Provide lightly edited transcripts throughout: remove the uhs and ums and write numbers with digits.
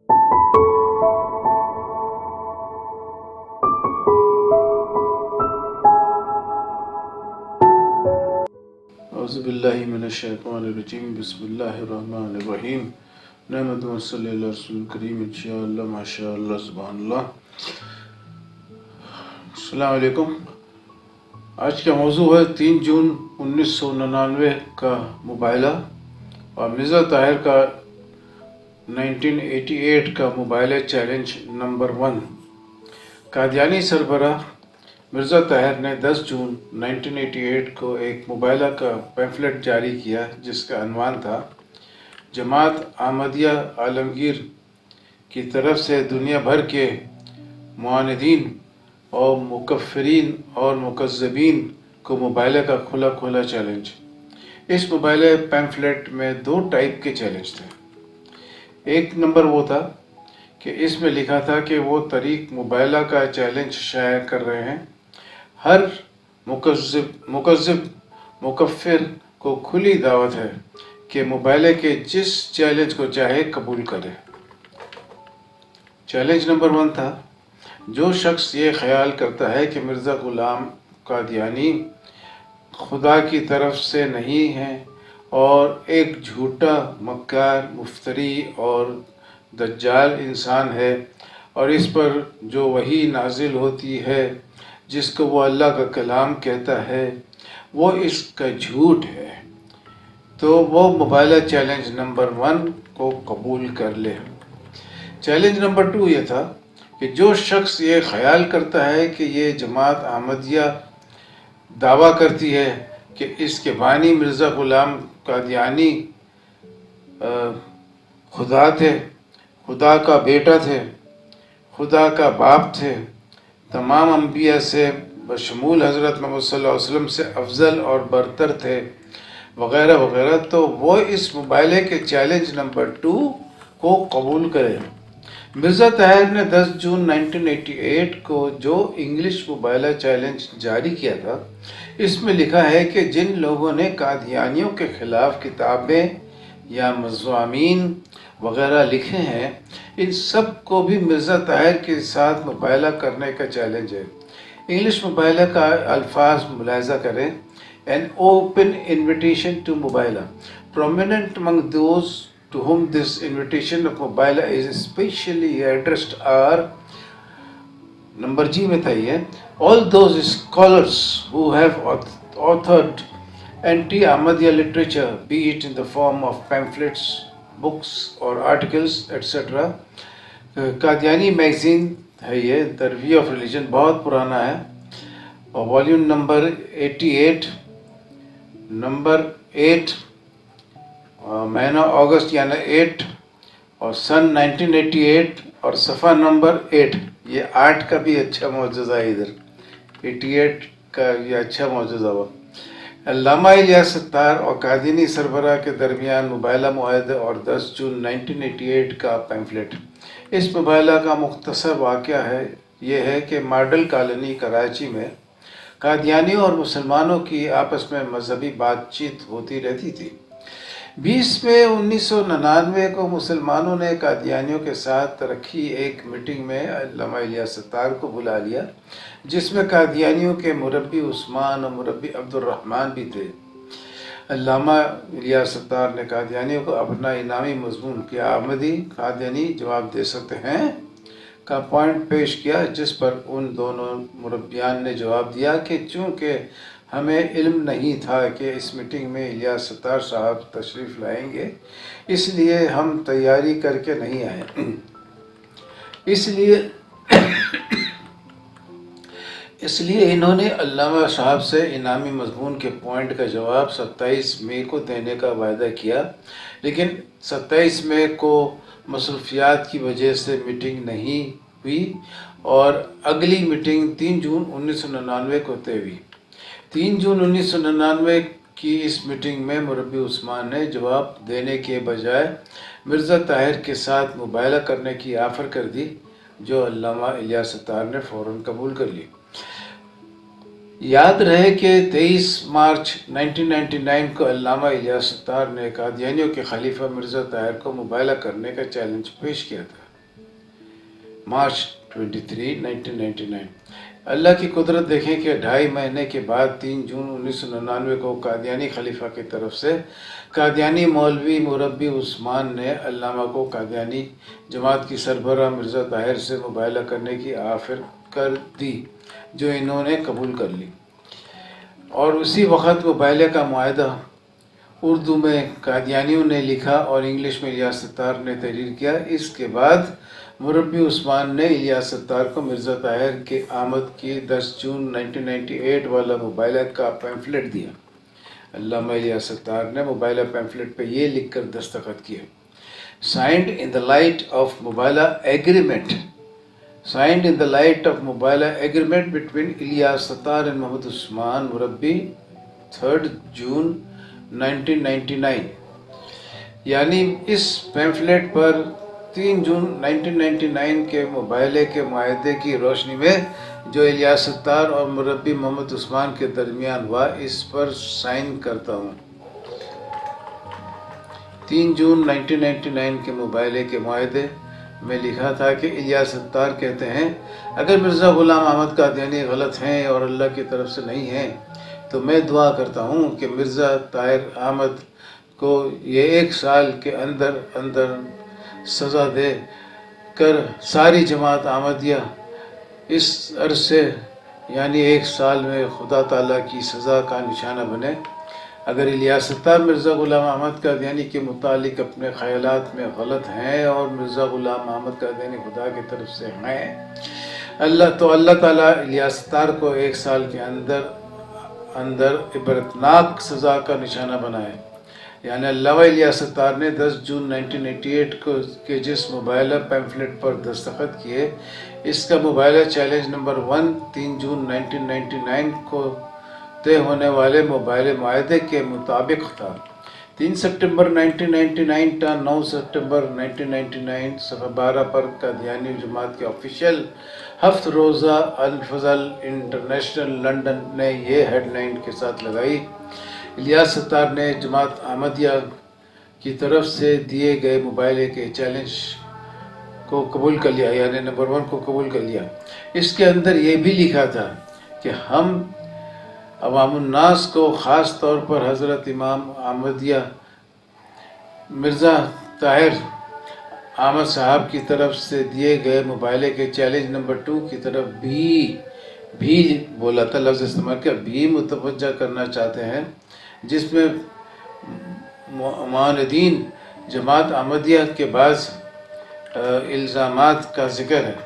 اعوذ باللہ من الشیطان الرجیم، بسم اللہ الرحمن الرحیم، نحمد و صلی اللہ رسول کریم، انشاءاللہ ماشاءاللہ سبحان اللہ۔ السلام علیکم۔ آج کا موضوع ہے 3 جون 1999 کا مباحثہ اور مرزا طاہر کا 1988 کا مباحثہ چیلنج نمبر 1۔ قادیانی سربراہ مرزا طاہر نے 10 جون 1988 کو ایک مباحثہ کا پیمفلٹ جاری کیا جس کا عنوان تھا جماعت احمدیہ عالمگیر کی طرف سے دنیا بھر کے معاندین اور مکفرین اور مکذبین کو مباحثہ کا کھلا کھلا چیلنج۔ اس مباحثہ پیمفلٹ میں 2 ٹائپ کے چیلنج تھے۔ ایک نمبر وہ تھا کہ اس میں لکھا تھا کہ وہ طریق مباحثہ کا چیلنج شائع کر رہے ہیں، ہر مکذب مکفر کو کھلی دعوت ہے کہ مباحثے کے جس چیلنج کو چاہے قبول کرے۔ چیلنج نمبر 1 تھا، جو شخص یہ خیال کرتا ہے کہ مرزا غلام قادیانی خدا کی طرف سے نہیں ہے اور ایک جھوٹا مکار مفتری اور دجال انسان ہے اور اس پر جو وحی نازل ہوتی ہے جس کو وہ اللہ کا کلام کہتا ہے وہ اس کا جھوٹ ہے، تو وہ مباحثہ چیلنج نمبر 1 کو قبول کر لے۔ چیلنج نمبر 2 یہ تھا کہ جو شخص یہ خیال کرتا ہے کہ یہ جماعت احمدیہ دعویٰ کرتی ہے کہ اس کے بانی مرزا غلام قادیانی خدا تھے، خدا کا بیٹا تھے، خدا کا باپ تھے، تمام انبیاء سے بشمول حضرت محمد صلی اللہ علیہ وسلم سے افضل اور برتر تھے وغیرہ وغیرہ، تو وہ اس مباحثے کے چیلنج نمبر 2 کو قبول کرے۔ مرزا طاہر نے 10 جون 1988 کو جو انگلش مباحثہ چیلنج جاری کیا تھا اس میں لکھا ہے کہ جن لوگوں نے قادیانیوں کے خلاف کتابیں یا مضامین وغیرہ لکھے ہیں ان سب کو بھی مرزا طاہر کے ساتھ مباحثہ کرنے کا چیلنج ہے۔ انگلش مباحثہ کا الفاظ ملاحظہ کریں۔ An open invitation to مباحثہ. Prominent among those to whom this invitation of مباحثہ is especially addressed are number G میں تھا یہ all those scholars who have authored anti-Ahmadiyya literature, be it in the form of pamphlets, books or articles, etc. Qadiani magazine ہے یہ، The Review of Religion، بہت پرانا ہے اور والیوم نمبر 88 نمبر 8 مہینہ اگست یعنی 8 اور سن 1988 اور صفحہ نمبر 8، یہ 8 کا بھی اچھا معجزہ ہے، ادھر 88 کا یہ اچھا معجزہ ہوا۔ علامہ الیاس ستار اور قادیانی سربراہ کے درمیان مباحثہ معاہدہ اور 10 جون 1988 کا پیمفلٹ۔ اس مباحثہ کا مختصر واقعہ یہ ہے کہ ماڈل کالونی کراچی میں قادیانیوں اور مسلمانوں کی آپس میں مذہبی بات چیت ہوتی رہتی تھی۔ 20 مئی 1999 کو مسلمانوں نے قادیانیوں کے ساتھ رکھی ایک میٹنگ میں علامہ الیاس ستار کو بلا لیا جس میں قادیانیوں کے مربی عثمان اور مربی عبد الرحمن بھی تھے۔ علامہ الیاس ستار نے قادیانیوں کو اپنا انعامی مضمون کیا احمدی قادیانی جواب دے سکتے ہیں کا پوائنٹ پیش کیا، جس پر ان دونوں مربیان نے جواب دیا کہ چونکہ ہمیں علم نہیں تھا کہ اس میٹنگ میں الیاس ستار صاحب تشریف لائیں گے اس لیے ہم تیاری کر کے نہیں آئے۔ اس لیے انہوں نے علامہ صاحب سے انعامی مضمون کے پوائنٹ کا جواب 27 مئی کو دینے کا وعدہ کیا، لیکن 27 مئی کو مصروفیات کی وجہ سے میٹنگ نہیں ہوئی اور اگلی میٹنگ 3 جون 1999 کو طے ہوئی۔ 3 جون 1999 کی اس میٹنگ میں مربی عثمان نے جواب دینے کے بجائے مرزا طاہر کے ساتھ مباحثہ کرنے کی آفر کر دی، جو علامہ الیاس ستار نے فوراً قبول کر لی۔ یاد رہے کہ 23 مارچ 1999 کو علامہ الیاس ستار نے قادیانیوں کے خلیفہ مرزا طاہر کو مباحثہ کرنے کا چیلنج پیش کیا تھا۔ मार्च 23, 1999। अल्लाह की कुदरत देखें कि 2.5 महीने के बाद 3 जून 1999 को कादियानी खलीफा की तरफ से कादियानी मौलवी मुरब्बी उस्मान ने अल्लामा को कादियानी जमात की सरबराह मिर्ज़ा ताहिर से मुबायला करने की ऑफ़र कर दी, जो इन्होंने कबूल कर ली, और उसी वक़्त मुबायले का मुआहदा उर्दू में कादियानियों ने लिखा और इंग्लिश में इलियास सत्तार ने तहरीर किया। इसके बाद मुरब्बी उस्मान ने इलियास सत्तार को मिर्ज़ा ताहिर के आमद की 10 जून 1998 वाला मुबायला का पैम्फलेट दिया। अल्लामा इलियास सत्तार ने मुबायला पैम्फलेट पे ये लिख कर दस्तखत किए, signed in the light of मुबायला agreement, signed in the light of मुबायला agreement between Ilyas Sattar and Mohammad Usman Murabbi 3 June 1999। यानी इस पैम्फलेट पर 3 जून 1999 के मुबायले के मुआहदे की रोशनी में जो इलियास सत्तार और मुरब्बी मोहम्मद उस्मान के दरमियान हुआ, इस पर साइन करता हूँ। 3 जून 1999 के मुबायले के मुआहदे में लिखा था कि इलियास सत्तार कहते हैं, अगर मिर्ज़ा ग़ुलाम अहमद कादियानी गलत हैं और अल्लाह की तरफ से नहीं हैं, तो मैं दुआ करता हूँ कि मिर्ज़ा ताहिर अहमद को ये 1 साल के अंदर अंदर सज़ा दे कर सारी जमात अहमदिया इस अरसे यानी 1 साल में खुदा ताला की सज़ा का निशाना बने। अगर इलियास सत्तार मिर्ज़ा ग़ुलाम अहमद कादियानी के मुतालिक अपने ख़यालात में गलत हैं और मिर्ज़ा ग़ुलाम अहमद कादियानी खुदा की तरफ से हैं, अल्लाह ताला इलियास सत्तार को 1 साल के अंदर इबरतनाक सज़ा का निशाना बनाए। यानी अल्लामा इलियास सत्तार ने 10 जून 1988 को के जिस मुबायला पैम्फलेट पर दस्तखत किए, इसका मुबायला चैलेंज नंबर 1 3 जून 1999 को तय होने वाले मुबायले मुआहदे के मुताबिक था। 3 सितंबर 1999 टा 9 सितंबर 1999 सफ़ा 12 पर कादियानी जमात के ऑफिशियल हफ्त रोज़ा अल-फज़ल इंटरनेशनल लंदन ने ये हेडलाइन के साथ लगाई, इलियास सत्तार ने जमात अहमदिया की तरफ से दिए गए मुबायले के चैलेंज को कबूल कर लिया, यानी नंबर 1 को कबूल कर लिया। इसके अंदर ये भी लिखा था कि हम अवामुन्नास को ख़ास तौर पर हज़रत इमाम अहमदिया मिर्ज़ा ताहिर अहमद साहब की तरफ से दिए गए मुबायले के चैलेंज नंबर 2 की तरफ भी बोला था, लफ्ज़ इस्तेमाल किया, भी मुतवज्जा करना चाहते हैं, जिसमें मुआनिदीन जमात अहमदिया के बाज़ इल्ज़ामात का ज़िक्र है।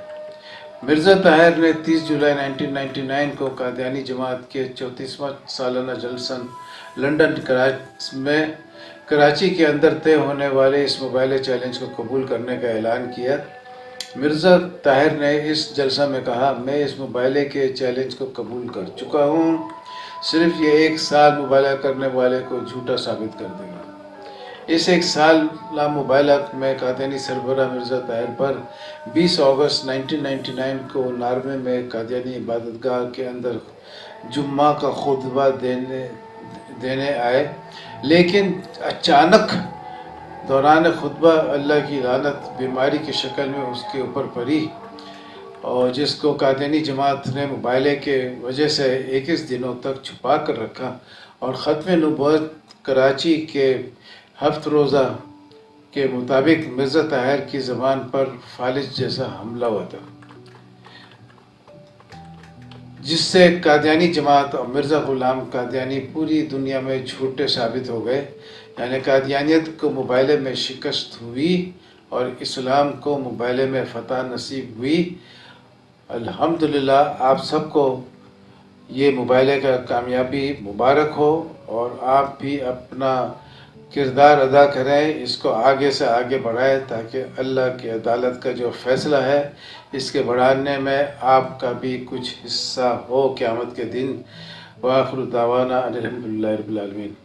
मिर्ज़ा ताहिर ने 30 जुलाई 1999 को कादियानी जमात के 34वां सालाना जलसा लंदन में कराची के अंदर तय होने वाले इस मुबायले चैलेंज को कबूल करने का ऐलान किया। मिर्ज़ा ताहिर ने इस जलसा में कहा, मैं इस मुबायले के चैलेंज को कबूल कर चुका हूँ, सिर्फ ये 1 साल मुबायला करने वाले को झूठा साबित कर देगा। इस 1 साला मुबायला में कादियानी सरबराह मिर्ज़ा ताहिर पर 20 अगस्त 1999 को नारवे में कादियानी इबादतगाह के अंदर जुम्मा का खुतबा देने आए, लेकिन अचानक दौरान खुतबा अल्लाह की लानत बीमारी की शक्ल में उसके ऊपर पड़ी, और जिसको कादियानी जमात ने मुबायले के वजह से 21 दिनों तक छुपा कर रखा, और ख़त्म नबूवत कराची के हफ्त रोज़ा के मुताबिक मिर्ज़ा ताहिर की ज़बान पर फालिज जैसा हमला हुआ था, जिससे कादियानी जमात और मिर्ज़ा ग़ुलाम कादियानी पूरी दुनिया में झूठे साबित हो गए। यानी कादियानियत को मुबायले में शिकस्त हुई और इस्लाम को मुबायले में फ़तह नसीब हुई। अल्हम्दुलिल्लाह, आप सबको ये मुबायले का कामयाबी मुबारक हो, और आप भी अपना किरदार अदा करें, इसको आगे से आगे बढ़ाएं, ताकि अल्लाह की अदालत का जो फ़ैसला है इसके बढ़ाने में आपका भी कुछ हिस्सा हो क़यामत के दिन। व आखिर दावाना अनिल हम्दुलिल्लाहि रब्बिल आलमीन।